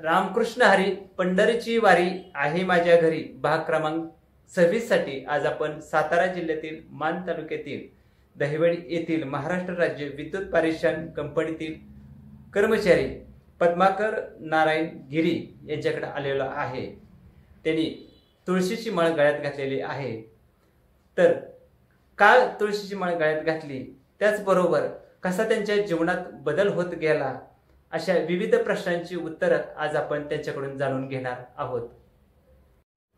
रामकृष्ण हरी पंढरीची वारी आहे माझ्या घरी भाग क्रमांक 26 साठी आज आपण सातारा जिल्ह्यातील मान तालुक्यातील दहिवडी येथील महाराष्ट्र राज्य विद्युत पारेषण कंपनीतील कर्मचारी पद्माकर नारायण गिरी यांच्याकडे आलेलो आहे। त्यांनी तुळशीची माळ गळ्यात घातलेली आहे। तर का तुळशीची माळ गळ्यात घातली, त्याचबरोबर कसा त्यांच्या जीवनात बदल होत गेला, अशा विविध प्रश्नांची उत्तरं आज आपण त्यांच्याकडून जाणून घेणार आहोत।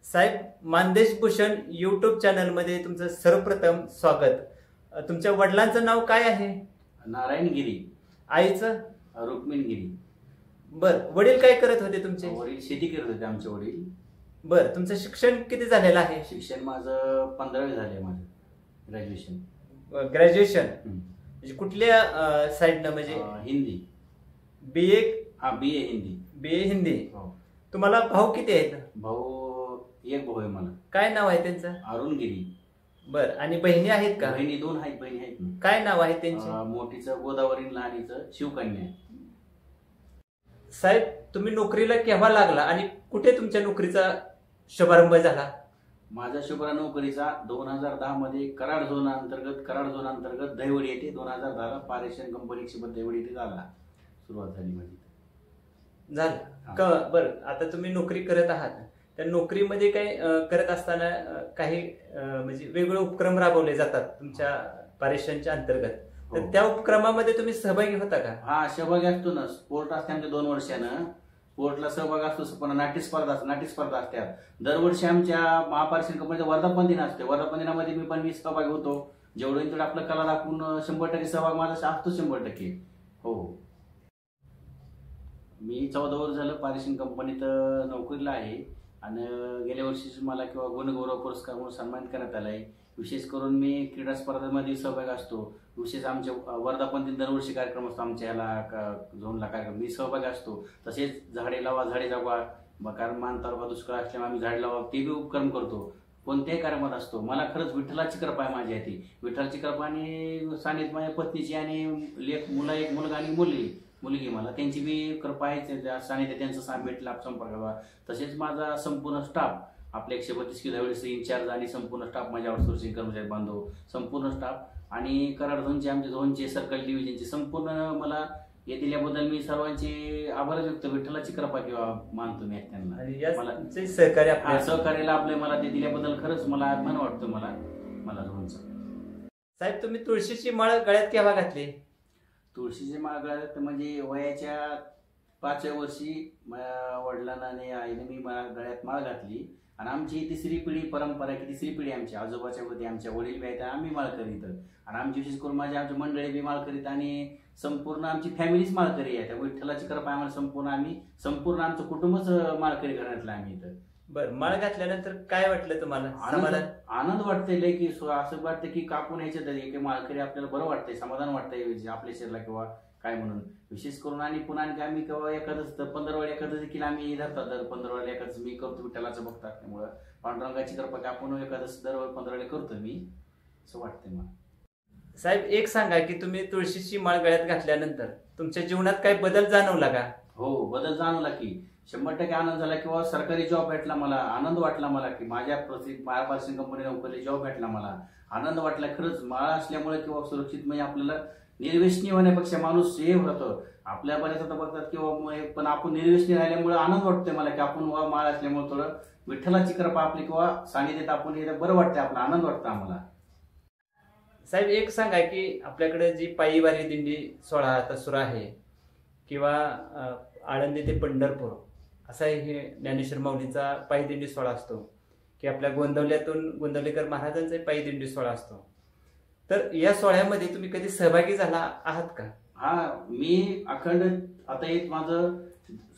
साहेब, मानदेश भूषण YouTube चॅनल मध्ये तुमचं सर्वप्रथम स्वागत। तुमच्या वडिलांचं नाव काय आहे? नारायण गिरी। आईचं? रुक्मिणी गिरी। बर, वडील काय करत होते तुमचे? वडील शेती करत होते आमचे वडील। बर, तुमचं शिक्षण किती झालेलं आहे? शिक्षण माझं 15वी झाले, माझं ग्रॅज्युएशन। ग्रॅज्युएशन म्हणजे कुठल्या साइडनं? म्हणजे हिंदी। BA? हा, BA हिंदी। BA हिंदी। तुम्हाला भाऊ किती आहेत? भाऊ एक भाऊ आहे मला। काय नाव आहे त्यांचं? अरुण गिरी। बर, आणि बहिणी आहेत का? बहिणी 2 आहेत, बहिणी आहेत ना। काय नाव आहे त्यांचे? मोठीचं गोदावरी, लहानीचं शिवकन्या। साहेब, तुम्ही नोकरीला केव्हा लागला आणि कुठे तुमच्या नोकरीचा शुभारंभ झाला? माझा शुभारंभ नोकरीचा 2010 मध्ये कराड झोन अंतर्गत दहिवडी येथे 2010 ला पारेषण कंपनी दहिवडी येथे झाला, सुरुवात झाली माझी। झालं बर, आता तुम्ही नोकरी करत आहात, त्या नोकरीमध्ये काही करत असताना काही म्हणजे वेगवेगळे उपक्रम राबवले जातात तुमच्या पारेषणच्या अंतर्गत, तर त्या उपक्रमामध्ये तुम्ही सहभागी होता का? हा, सहभागी असतो ना। स्पोर्ट असते आमच्या 2 वर्षानं, स्पोर्टला सहभाग असतो। पण नाट्य स्पर्धा असतात दरवर्षी आमच्या महापारेषण कंपनीचा वर्धापन दिन असते। वर्धापन दिनामध्ये मी पण सहभागी होतो। जेवढं तेवढं आपलं कला दाखवून 100% सहभाग माझा असतो, 100%। हो, मी 14 वर्ष झालं पारेषण कंपनीत नोकरीला आहे आणि गेल्या वर्षी मला किंवा गुणगौरव पुरस्कार म्हणून सन्मानित करण्यात आलाय। विशेष करून मी क्रीडा स्पर्धांमध्ये सहभाग असतो। विशेष आमचे वर्धापन दिन दरवर्षी कार्यक्रम असतो आमच्या ह्याला झोनला कार्यक्रम, मी सहभागी असतो। तसेच झाडे लावा झाडे जगवा, कारण मान तालुका दुष्काळ असल्यामुळे आम्ही झाडे लावा ते बी उपक्रम करतो। कोणत्याही कार्यक्रमात असतो। मला खरंच विठ्ठलाची कृपा आहे माझ्या हाती, विठ्ठलाची कृपा आणि सानिध्य माझ्या पत्नीची आणि एक मुलगा आणि मुलगी मला त्यांची बी कृपा आहे, सानिध्य त्यांचं भेटला संपर्क। तसेच माझा संपूर्ण स्टाफ, आपले 132 किलोमीटर इंचार्ज आणि संपूर्ण स्टाफ, माझ्या आउटसोर्सिंग कर्मचारी बांधव, संपूर्ण स्टाफ आणि कराड झोनचे, आमच्या झोनचे सर्कल डिव्हिजनचे संपूर्ण मला हे दिल्याबद्दल मी सर्वांचे आभार व्यक्त, विठ्ठलाची कृपा किंवा मानतो मी त्यांना। मला सहकार्याला आपले मला ते दिल्याबद्दल खरंच मला अभिमान वाटतो मला झोनचा। साहेब, तुम्ही तुळशीची माळ गळ्यात केव्हा घातली? तुळशीची माळ गळ्यात म्हणजे वयाच्या 5व्या वर्षी वडिलांना आणि आईने मी गळ्यात माळ घातली। आणि आमची तिसरी पिढी परंपरा आहे की तिसरी पिढी आमच्या आजोबाच्या होती, आमच्या वडील बी आहेत, आम्ही माळ करीत आणि आमची विशेष करून आमच्या मंडळी बी माळ करीत आणि संपूर्ण आमची फॅमिलीच माळकरी आहे। त्या विठ्ठलाची कृपा आम्हाला संपूर्ण आमचं कुटुंबच माळकरी घराण्यातलं आम्ही इथं। बर, माळ घातल्यानंतर काय वाटलं तुम्हाला? आनंद वाटतंय की असं वाटतं की कापून यायचं माळकरी आपल्याला बरं वाटतंय, समाधान वाटतंय आपल्या शरीराला किंवा काय म्हणून। विशेष करून आणि पुन्हा आम्ही केव्हा एखादं 15वाडी एखादं देखील आम्ही धरतात, दर 15वाडी एखादं मी करतो विठ्ठलाचं भक्त असल्यामुळं पांडुरंगाची कृपा की आपण एखादं दर 15वाडी करतो मी, असं वाटतंय मला। साहेब, एक सांगा की तुम्ही तुळशीची माळ गळ्यात घातल्यानंतर तुमच्या जीवनात काही बदल जाणवला का? हो, बदल जाणवला की 100% आनंद झाला, किंवा सरकारी जॉब भेटला मला, आनंद वाटला मला की माझ्या पारेषण कंपनी नोकरी जॉब भेटला मला, आनंद वाटला खरंच। माळ असल्यामुळे किंवा सुरक्षित म्हणजे आपल्याला निर्व्यसनी होण्यापेक्षा माणूस हे होतं आपल्या बऱ्याच आता बघतात किंवा, पण आपण निर्व्यसनी राहिल्यामुळे आनंद वाटतोय मला की आपण माळ असल्यामुळे थोडं विठ्ठलाची कृपा आपली किंवा सानिध्यात आपण बरं वाटतंय, आपला आनंद वाटतं आम्हाला। साहेब, एक सांगा की आपल्याकडे जी पायी वारी दिंडी सोहळा आता सुरू आहे किंवा आळंदी ते पंढरपूर असा हे ज्ञानेश्वर माऊलीचा पायी दिंडी सोहळा असतो, की आपल्या गोंदवल्यातून गोंदवलेकर महाराजांचा पायी दिंडी सोहळा असतो, तर या सोहळ्यामध्ये तुम्ही कधी सहभागी झाला आहात का? हा, मी अखंड आता एक माझं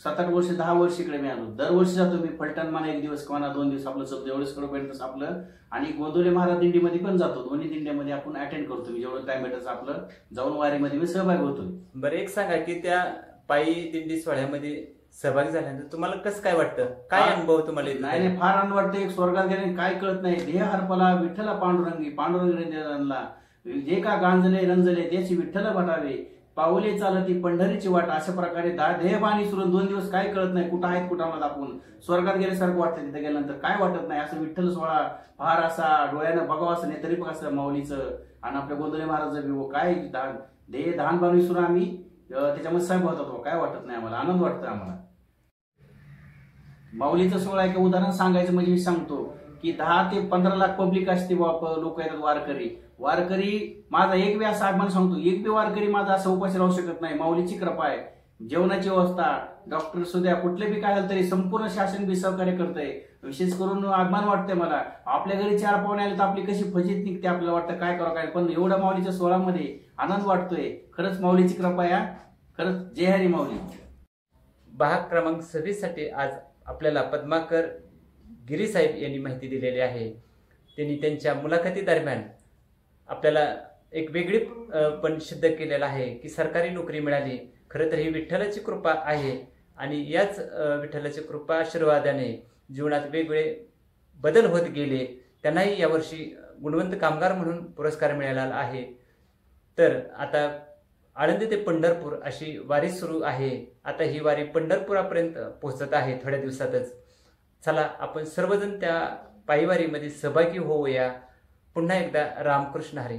7-8 वर्ष 10 वर्ष इकडे मी आलो, दरवर्षी जातो मी फलटण मला 1 दिवस किंवा 2 दिवस आपलं सब जेवढेच करोपर्यंत आपलं, आणि गोंदवले महाराज दिंडीमध्ये पण जातो, दोन्ही दिंड्यामध्ये आपण अटेंड करतो मी, जेवढं टाइम भेटायचं आपलं जाऊन वारीमध्ये मी सहभागी होतो। बरं, एक सांगा की त्या पायी दिंडी सोहळ्यामध्ये सहभागी झाल्यानंतर तुम्हाला कसं काय वाटतं, काय अनुभव तुम्हाला? नाही, फार आनंद वाटतं। एक स्वर्गात गेले काय कळत नाही, देह हरपला विठ्ठला पांडुरंग जे का गांजले रंजले त्याची विठ्ठल भटावे, पाऊले चालती पंढरीची वाट, अशा प्रकारे ध्येयबाणी सुरून 2 दिवस काय कळत नाही, कुठं आहेत कुठं आम्हाला, आपण स्वर्गात गेल्यासारखं वाटतं. तिथे गेल्यानंतर काय वाटत नाही, असं विठ्ठल सोहळा फार असा डोळ्यानं बघावं असं नाही, तरी पण असं माऊलीचं आणि आपल्या गोंधळे महाराज काय ध्येय धान बाण विसरून आम्ही त्याच्यामध्ये सहभाग होतो. काय वाटत नाही आम्हाला, आनंद वाटतं आम्हाला. माऊलीचा सोहळा एक उदाहरण सांगायचं म्हणजे मी सांगतो की 10 ते 15 लाख पब्लिक असते, लोक येतात वारकरी. माझा एक बी असा आगमन सांगतो, एक बी वारकरी माझा असं उपाशी राहू शकत नाही. माऊलीची कृपा आहे. जेवणाची व्यवस्था, डॉक्टर सुद्धा कुठले बी काय झालं तरी संपूर्ण शासन बी सहकार्य करतंय. विशेष करून आगमन वाटतंय मला. आपल्या घरी 4 पाहुणे आले तर आपली कशी फजित निघते, आपल्याला वाटतं काय करावं काय, पण एवढ्या माऊलीच्या सोहळ्यामध्ये आनंद वाटतोय. खरंच माऊलीची कृपा आहे. खरंच जय हरी माऊली. भाग क्रमांक 26 साठी आज आपल्याला पद्माकर गिरी साहेब यांनी माहिती दिलेली आहे. त्यांनी त्यांच्या मुलाखती दरम्यान आपल्याला एक वेगळी पण सिद्ध केलेलं आहे की सरकारी नोकरी मिळाली. खरं तर ही विठ्ठलाची कृपा आहे आणि याच विठ्ठलाची कृपा आशीर्वादाने जीवनात वेगवेगळे बदल होत गेले. त्यांनाही यावर्षी गुणवंत कामगार म्हणून पुरस्कार मिळाला आहे. तर आता आळंदी ते पंढरपूर अशी वारी सुरू आहे. आता ही वारी पंढरपुरापर्यंत पोहोचत आहे थोड्या दिवसातच. चला आपण सर्वजण त्या पायीवारीमध्ये सहभागी होऊया. पुन्हा एकदा रामकृष्ण हरी.